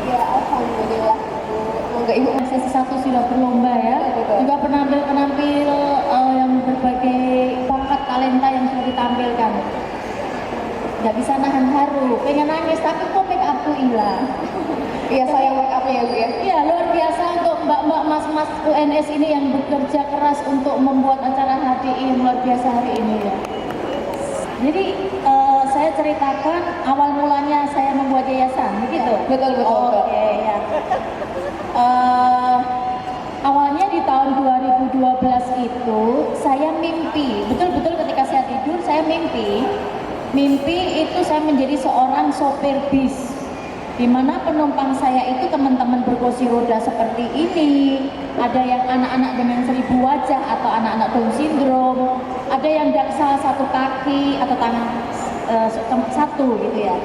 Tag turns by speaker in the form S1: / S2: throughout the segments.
S1: Ya, alhamdulillah. Semoga ibu
S2: Sesi satu sudah berlomba ya.
S1: Betul.
S2: Juga penampil-penampil yang berbagai bakat talenta yang sudah ditampilkan. Nggak bisa nahan haru, pengen nangis tapi kok make upku hilang.
S1: Iya, sayang make up ya Bu ya.
S2: Iya, luar biasa untuk mbak-mbak mas-mas UNS ini yang bekerja keras untuk membuat acara HDI yang luar biasa hari ini ya. Jadi saya ceritakan awal mulanya saya membuat yayasan, begitu?
S1: Betul.
S2: Oke, ya. Awalnya di tahun 2012 itu saya mimpi, betul-betul ketika saya tidur saya mimpi itu saya menjadi seorang sopir bis, di mana penumpang saya itu teman-teman berkursi roda seperti ini, ada yang anak-anak dengan 1000 wajah atau anak-anak Down syndrome, ada yang daksa satu kaki atau tangan satu gitu ya.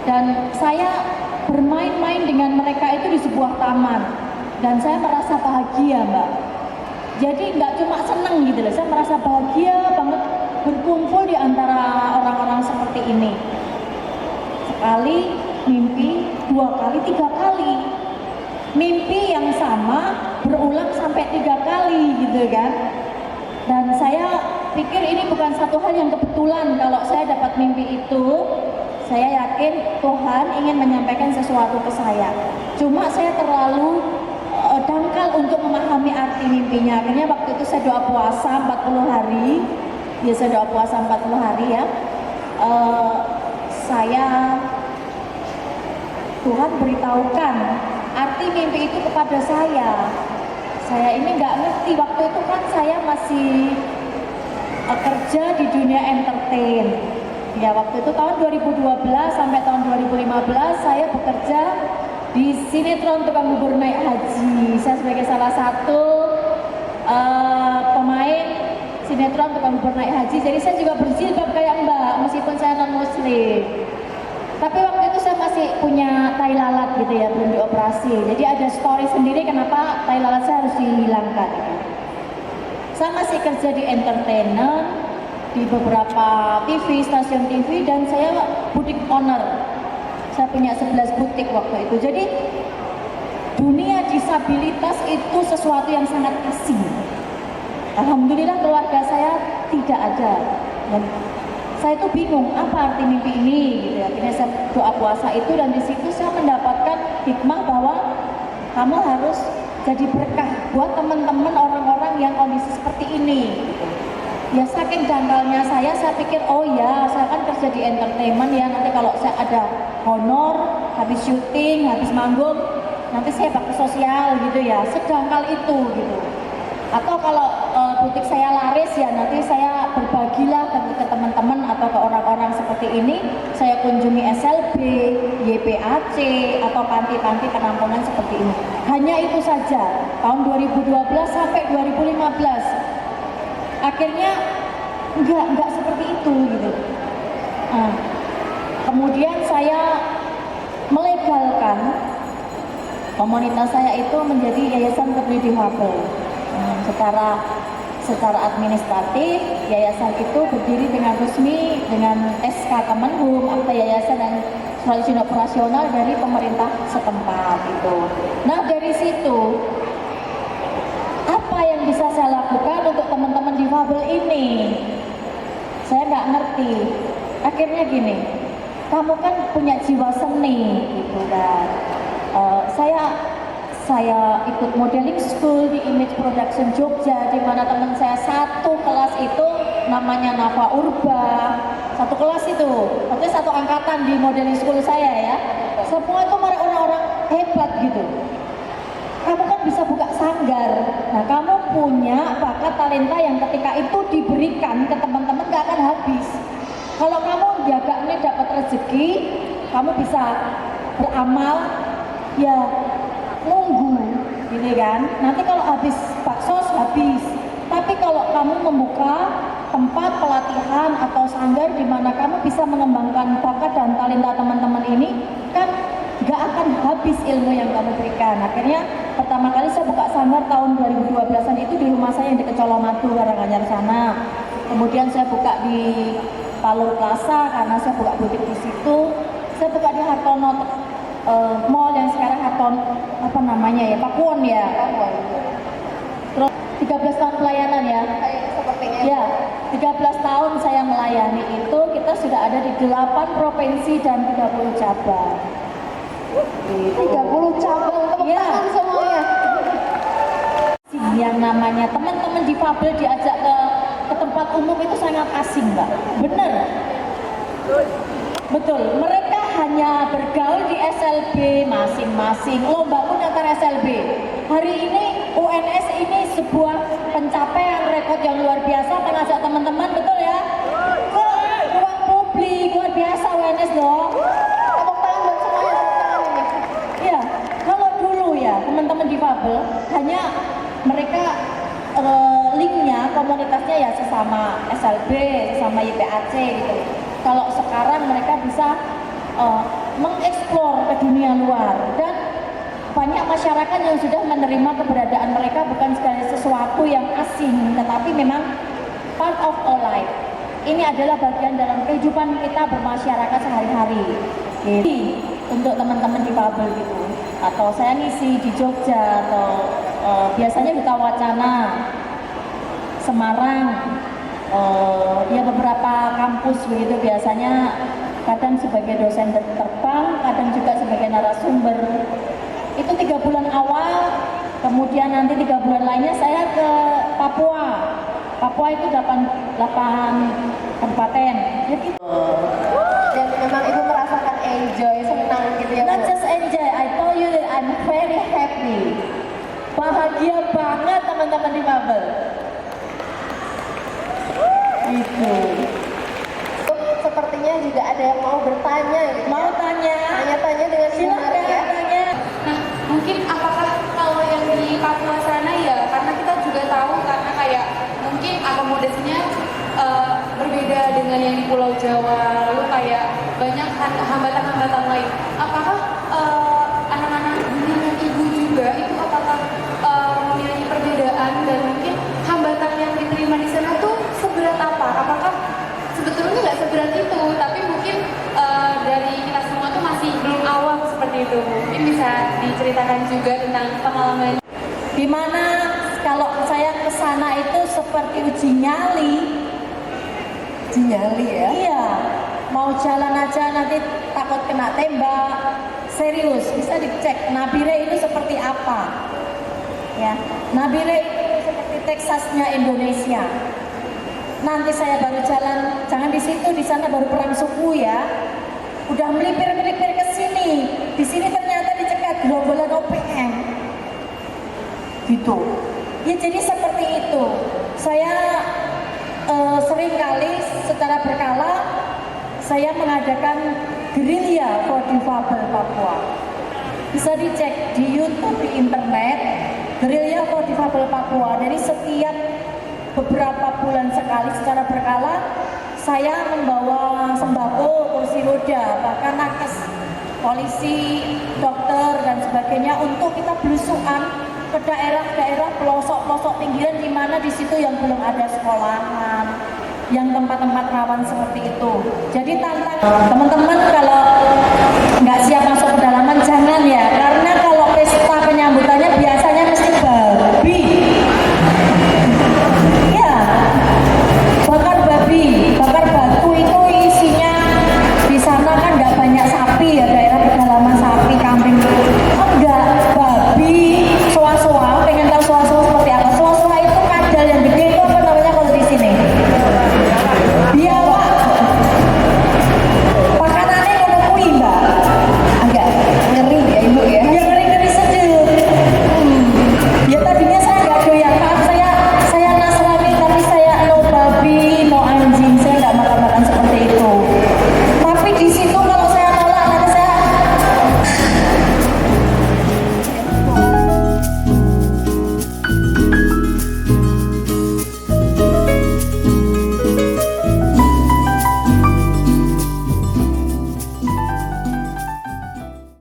S2: Dan saya bermain-main dengan mereka itu di sebuah taman dan saya merasa bahagia, Mbak. Jadi nggak cuma seneng gitu loh, saya merasa bahagia banget berkumpul di antara orang-orang seperti ini. Sekali mimpi, 2 kali, 3 kali. Mimpi yang sama berulang sampai 3 kali gitu kan. Dan saya pikir ini bukan satu hal yang kebetulan kalau saya dapat mimpi itu. Saya yakin Tuhan ingin menyampaikan sesuatu ke saya. Cuma saya terlalu dangkal untuk memahami arti mimpinya. Akhirnya waktu itu saya doa puasa 40 hari. Ya, saya doa puasa 40 hari ya. Tuhan beritahukan arti mimpi itu kepada saya. Saya ini nggak ngerti, waktu itu kan saya masih kerja di dunia entertain. Ya, waktu itu tahun 2012 sampai tahun 2015 saya bekerja di sinetron Tukang Bubur Naik Haji. Saya sebagai salah satu pemain sinetron Tukang Bubur Naik Haji. Jadi saya juga berjilbab kayak Mbak, meskipun saya non muslim. Tapi waktu itu saya masih punya tai lalat gitu ya, belum dioperasi. Jadi ada story sendiri kenapa tai lalat saya harus dihilangkan. Saya masih kerja di entertainer, di beberapa TV, stasiun TV, dan saya butik owner. Saya punya 11 butik waktu itu. Jadi dunia disabilitas itu sesuatu yang sangat asing. Alhamdulillah keluarga saya tidak ada. Dan saya itu bingung apa arti mimpi ini gitu ya. Akhirnya saya doa puasa itu, dan di situ saya mendapatkan hikmah bahwa kamu harus jadi berkah buat teman-teman orang-orang yang kondisi seperti ini gitu. Ya saking janggalnya saya pikir oh ya saya kan kerja di entertainment ya, nanti kalau saya ada honor habis syuting, habis manggung, nanti saya bakal sosial gitu ya, sedangkal itu gitu. Atau kalau butik saya laris ya nanti saya berbagilah ke teman-teman atau ke orang-orang seperti ini. Saya kunjungi SLB, YPAC atau panti-panti penampungan seperti ini. Hanya itu saja tahun 2012 sampai 2015. Akhirnya enggak seperti itu gitu. Kemudian saya melegalkan komunitas saya itu menjadi Yayasan Peduli Difabel. Secara administratif, yayasan itu berdiri dengan resmi dengan SK Kemenhub, akta yayasan dan surat izin operasional dari pemerintah setempat itu. Nah dari situ apa yang bisa saya lakukan untuk teman-teman difabel ini? Saya nggak ngerti. Akhirnya gini, kamu kan punya jiwa seni gitu kan. Saya ikut modeling school di Image Production Jogja, di mana teman saya satu kelas itu namanya Nafa Urba, satu kelas itu, artinya satu angkatan di modeling school saya ya. Semua itu orang-orang hebat gitu. Kamu kan bisa buka sanggar. Nah, kamu punya bakat talenta yang ketika itu diberikan ke teman-teman gak akan habis. Kalau kamu jaganya dapat rezeki, kamu bisa beramal, ya nunggu gitu kan. Nanti kalau habis baksos habis. Tapi kalau kamu membuka tempat pelatihan atau sanggar di mana kamu bisa mengembangkan bakat dan talenta teman-teman ini, kan gak akan habis ilmu yang kamu berikan. Akhirnya pertama kali saya buka sanggar tahun 2012an itu di rumah saya yang dekat Colomadu, Karanganyar sana. Kemudian saya buka di Palur Plaza karena saya buka butik di situ. Saya buka di Hartono Mall yang sekarang apa namanya ya, Pakuwon ya. Terus 13 tahun pelayanan ya.
S1: Sepertinya.
S2: Ya, 13 tahun saya melayani itu, kita sudah ada di 8 provinsi dan 30 cabang.
S1: 30 cabang, tepuk
S2: Iya.
S1: tangan semuanya.
S2: Yang namanya teman-teman difabel diajak ke tempat umum itu sangat asing, Mbak. Bener. Betul, mereka hanya bergaul di SLB masing-masing, lomba pun antar SLB. Hari ini UNS ini sebuah pencapaian rekor yang luar biasa, mengajak teman-teman, betul ya? Ke ruang publik, luar biasa UNS dong.
S1: Tepuk tangan buat semuanya, tepuk tangan ini.
S2: Iya, kalau dulu ya teman-teman difabel hanya mereka linknya, komunitasnya ya sesama SLB, sesama YPAC gitu. Kalau sekarang mereka bisa mengeksplor ke dunia luar dan banyak masyarakat yang sudah menerima keberadaan mereka bukan sekali sesuatu yang asing, tetapi memang part of our life. Ini adalah bagian dalam kehidupan kita bermasyarakat sehari-hari. Jadi untuk teman-teman difabel gitu, atau saya ngisi di Jogja atau biasanya Duta Wacana, Semarang, ya beberapa kampus begitu, biasanya kadang sebagai dosen terbang, kadang juga sebagai narasumber. Itu 3 bulan awal, kemudian nanti 3 bulan lainnya saya ke Papua. Papua itu 8 kabupaten. Jadi
S1: Dan memang ibu merasakan enjoy, senang gitu ya,
S2: not
S1: Bu.
S2: just enjoy, I told you that I'm very happy. Bahagia banget teman-teman difabel. Itu.
S1: Sepertinya juga ada yang mau bertanya gitu.
S2: Mau
S1: ya.
S2: tanya?
S1: Tanya-tanya dengan Ibu
S2: Silakan
S1: Mari ya.
S2: tanya.
S3: Nah, mungkin apakah kalau yang di Papua sana ya, karena kita juga tahu karena kayak mungkin akomodasinya berbeda dengan yang di Pulau Jawa, lalu kayak banyak hambatan-hambatan lain. Apakah anak-anak dengan ibu juga itu apakah memiliki perbedaan dan mungkin hambatan yang diterima di sana tuh seberat apa? Apakah sebetulnya nggak seberat itu, tapi mungkin dari kita semua tuh masih belum awam seperti itu. Mungkin bisa diceritakan juga tentang pengalaman.
S2: Dimana kalau saya ke sana itu seperti uji nyali.
S1: Uji nyali ya.
S2: Iya, mau jalan aja nanti takut kena tembak. Serius, bisa dicek Nabire itu seperti apa. Ya, Nabire itu seperti Teksasnya Indonesia. Nanti saya baru jalan, jangan di situ, di sana baru perang suku ya. Udah melipir-melipir ke sini, di sini ternyata dicegat gerombolan OPM. Gitu. Ya jadi seperti itu. Saya sering kali secara berkala saya mengadakan gerilya for difabel Papua. Bisa dicek di YouTube, di internet, gerilya for difabel Papua. Jadi setiap beberapa bulan sekali secara berkala saya membawa sembako, kursi roda, bahkan nakes, polisi, dokter dan sebagainya untuk kita belusukan ke daerah-daerah pelosok-pelosok pinggiran di mana di situ yang belum ada sekolahan, yang tempat-tempat rawan seperti itu. Jadi tantang teman-teman kalau nggak siap masuk pedalaman jangan ya, karena